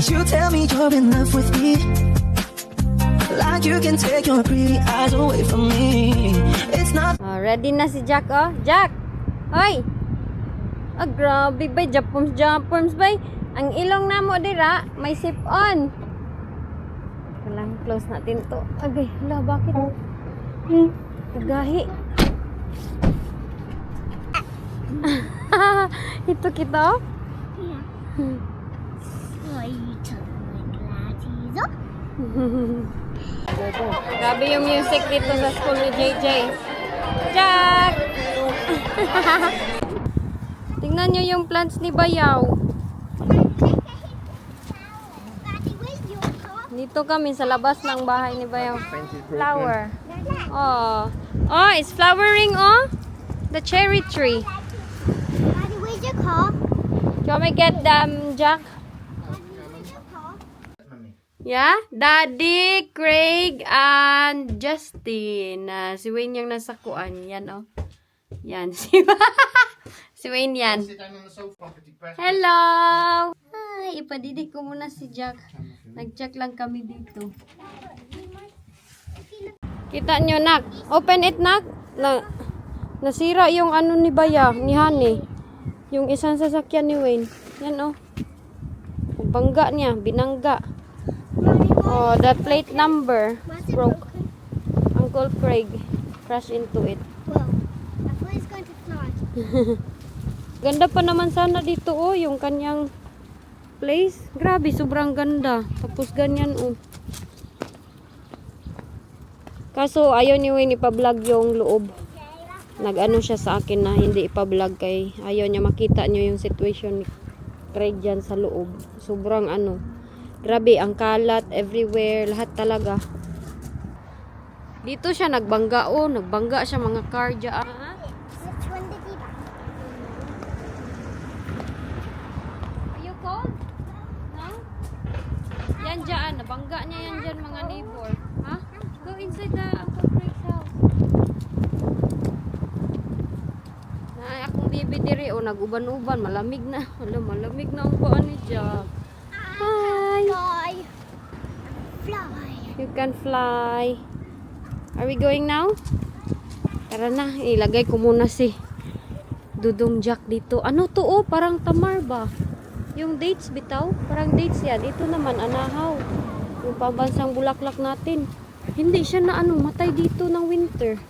You tell me you're in love with me, like you can take your pretty eyes away from me. It's not. Ready na si Jack, oh. Jack! Hoy! Grabe bay. Jump-worms bay. Ang ilong na mo dira, may sip-on. Walang close natin to. Agay, hala, bakit? Agahi. Ito kita, oh. Why you took my glasses off? Grabe yung music dito sa school ni JJ. Jack! Tingnan nyo yung plants ni Bayaw. Dito kami sa labas ng bahay ni Bayaw. Flower. Oh. Oh, it's flowering, oh. The cherry tree. Daddy, where's your car? Do you want me get them, Jack? Where's your car? Yeah? Daddy, Craig, and Justin. Si Wayne yung nasa kuan. Yan, oh. Yan. Si Wayne yan. Hello! Hi! Ipadidik ko muna si Jack. Nag-check lang kami dito. Kita nyo, nak. Open it, nak. Nasira yung ano ni Baya, ni Honey. Yung isang sasakyan ni Wayne. Yan, oh. Bangga niya. Binangga. Oh, that plate number broke. Uncle Craig crashed into it. Well, I thought it's going to fly. Ganda pa naman sana dito, oh, yung kanyang place. Grabe, sobrang ganda. Tapos ganyan, oh. Kaso, ayaw ni Wayne ipa-vlog yung loob. Nag-ano siya sa akin na hindi ipa-vlog kay ayaw niya makita niyo yung situation ni Craig dyan sa loob. Sobrang ano. Grabe, ang kalat everywhere. Lahat talaga. Dito siya nagbangga, oh. Nagbangga siya mga car dyan. Which one did he buy? Are you cold? No? Yan dyan. Nabangga niya yan dyan mga neighbor. Ha? Go inside the Uncle Craig's house. Na akong bibi diri. O, nag-uban-uban. Malamig na. Alam, malamig na ang paan ni Jack. Hi! Fly. Fly. You can fly. Are we going now? Tara na. Ilagay ko muna si Dudong Jack dito. Ano to, oh? Parang tamar ba? Yung dates bitaw? Parang dates yan. Ito naman, anahaw. Yung pambansang bulaklak natin. Hindi siya na ano, matay dito ng winter.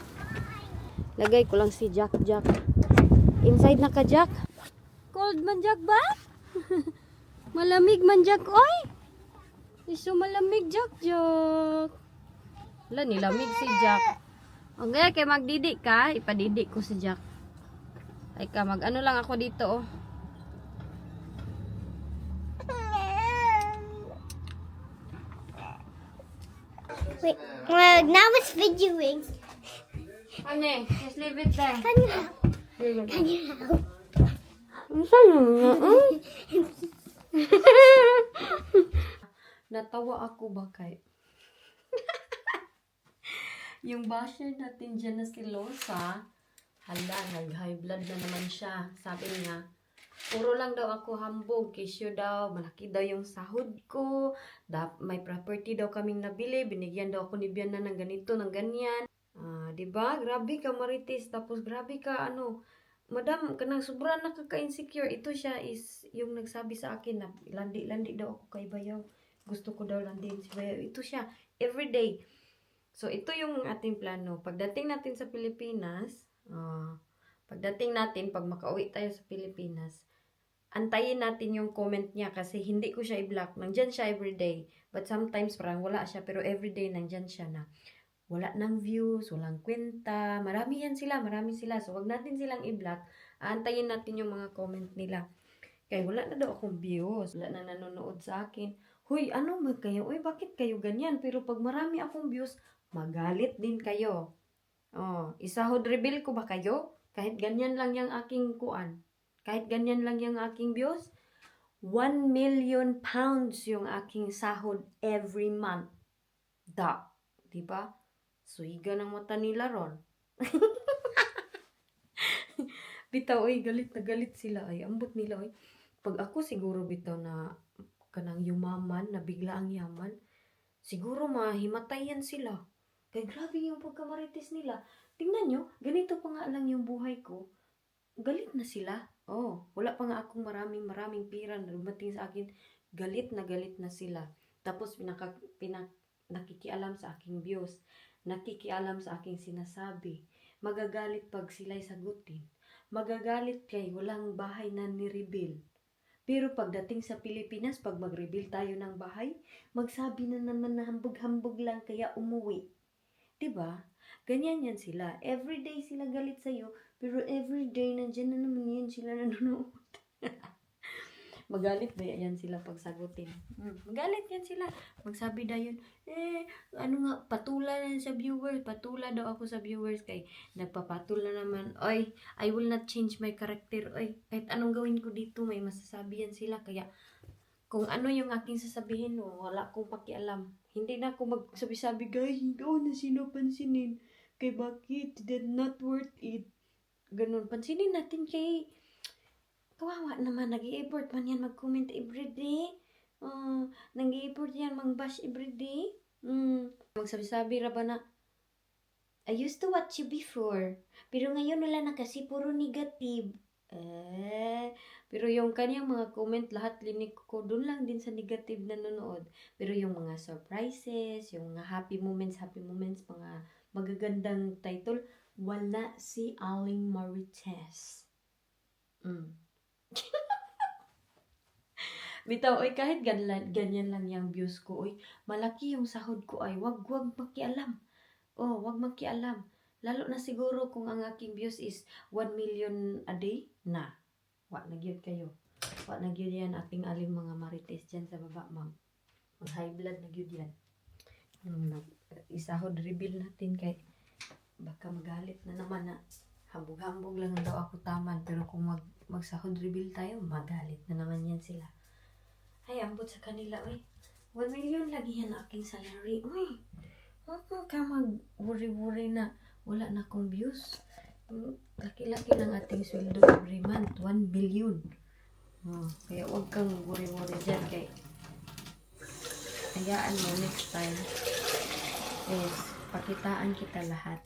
Lagay ko lang si Jack. Inside na ka, Jack? Cold man, Jack ba? Malamig man, Jack, oy! Iso malamig, Jack. Wala, nilamig si Jack. O kaya kay magdidik ka, ipadidik ko si Jack. Ay ka, mag-ano lang ako dito, oh. Wait, now it's videoing. Ane, just leave it there. Can you help? Can you help? Ang sayo nga, Natawa ako ba kay yung basher natin dyan na si Losa, hala, nag-high blood na naman siya. Sabi niya, puro lang daw ako hambog, kesyo daw, malaki daw yung sahod ko, may property daw kaming nabili, binigyan daw ako ni Biana ng ganito, ng ganyan. Diba? Grabe ka, Marites. Tapos grabe ka, madam, kanang sobrang nakaka-insecure. Ito siya is yung nagsabi sa akin na landi-landi daw ako kay Bayaw. Gusto ko daw landin si Bayaw. Ito siya, everyday. So, ito yung ating plano. Pagdating natin sa Pilipinas, pag makauwi tayo sa Pilipinas, antayin natin yung comment niya kasi hindi ko siya i-block. Nandyan siya everyday. But sometimes parang wala siya, pero everyday nandyan siya na wala nang views, walang kwenta. Marami sila. So, wag natin silang i-block. Aantayin natin yung mga comment nila. Kaya wala na daw akong views. Wala na nanonood sa akin. Huy, ano ba kayo? Uy, bakit kayo ganyan? Pero pag marami akong views, magalit din kayo. Isahod reveal ko ba kayo? Kahit ganyan lang yung aking kuan. Kahit ganyan lang yung aking views. 1 million pounds yung aking sahod every month. Diba? Suiga ng mata nila ron. Bitaw, galit na galit sila. Ay, ambot nila, Pag ako siguro bitaw na kanang yumaman, na bigla ang yaman, siguro mahimatayan sila. Kaya grabe yung pagkamarites nila. Tingnan nyo, ganito pa nga lang yung buhay ko. Galit na sila. Oh, wala pa nga akong maraming pira na dumating sa akin. Galit na sila. Tapos nakikialam sa aking views. Nakikialam sa aking sinasabi. Magagalit pag sila'y sagutin. Magagalit kay walang bahay na ni-reveal. Pero pagdating sa Pilipinas, pag mag-reveal tayo ng bahay, magsabi na naman na hambog-hambog lang kaya umuwi. Diba? Ganyan yan sila. Everyday sila galit sa'yo, pero everyday nandiyan na naman yan sila nanonood. Magalit ba yan sila pag sagutin? Magalit yan sila. Magsabi na yun, patula na sa viewers. Patula daw ako sa viewers. Kay nagpapatula naman. Oy, I will not change my character. Oy, kahit anong gawin ko dito, may masasabi yan sila. Kaya, kung ano yung aking sasabihin, wala akong pakialam. Hindi na ako magsabi-sabi, guys, hindi ko na sino pansinin. Kay bakit? That's not worth it. Ganun. Pansinin natin kay kawawa naman. Nag-i-effort man yan mag-comment everyday. Nag-i-effort yan mag-bash everyday. Magsabi-sabi ra ba na, I used to watch you before. Pero ngayon wala na kasi puro negative. Pero yung kanyang mga comment, lahat linik ko, doon lang din sa negative na nanonood. Pero yung mga surprises, yung mga happy moments, mga magagandang title, wala si Aling Marites. Bitaw, oy, kahit ganyan lang yung views ko, oy, malaki yung sahod ko, ay, wag makialam. Wag makialam. Lalo na siguro kung ang aking views is 1 million a day, na. Wag na gyud kayo. Wag na gyud yan ating aling mga marites dyan sa baba, ma'am. Mag-high blood na gyud yan. Isahod reveal natin kay baka magalit na naman na hambog-hambog lang daw ako taman. Pero kung magsahod reveal tayo, magalit na naman yan sila. Ay, ambot sa kanila, uy. 1 million lagi yan aking salary. Uy, huwag ka mag-worry na wala na akong views. Laki-laki ng ating sweldo every month. 1 billion. Kaya huwag kang worry-worry dyan. Kaya hayaan mo next time is pakitaan kita lahat.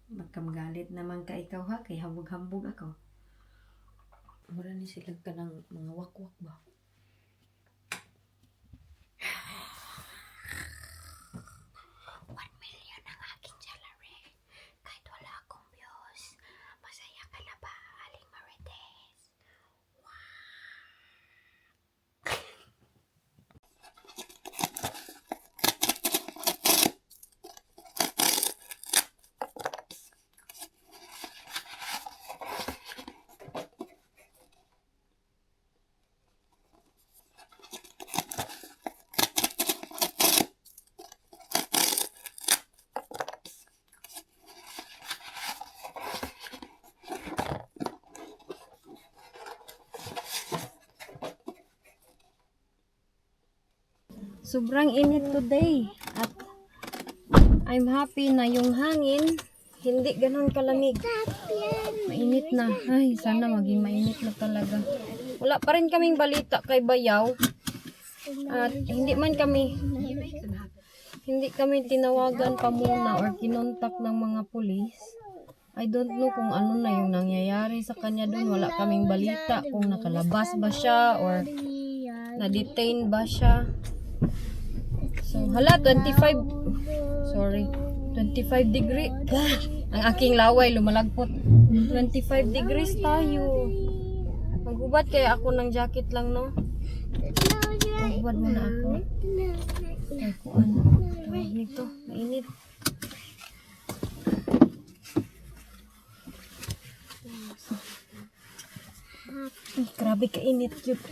Magkamagalit naman ka ikaw ha. Kaya hambog-hambog ako. Wala ni sila ka ng mga wakwak ba? Sobrang init today at I'm happy na yung hangin hindi ganun kalamig. Mainit na. Ay, sana maging mainit na talaga. Wala pa rin kaming balita kay Bayaw. At hindi kami tinawagan pa muna or kinontak ng mga pulis. I don't know kung ano na yung nangyayari sa kanya doon. Wala kaming balita kung nakalabas ba siya or na-detain ba siya. So, 25 degree. Ang aking laway lumalagpot. 25 degrees tayo. Magubad kaya ako ng jacket lang, no? Magubad muna ako. Ay, kung ano. Nito, mainit. Ay, grabe kainit yun.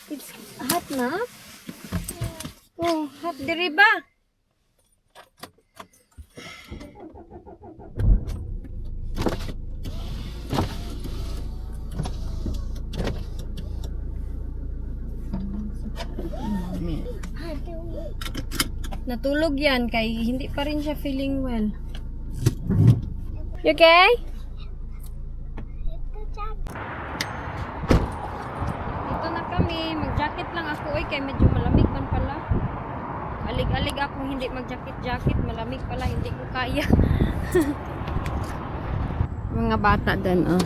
It's hot na. Oh, hot diri ba? Natulog yan kay hindi pa rin siya feeling well. You okay? Dito na kami. mag-jacket lang ako. Oy, kay medyo malamig man pala. Alig-alig ako hindi mag-jacket-jacket. Malamig pala, hindi ko kaya. Mga bata din, oh.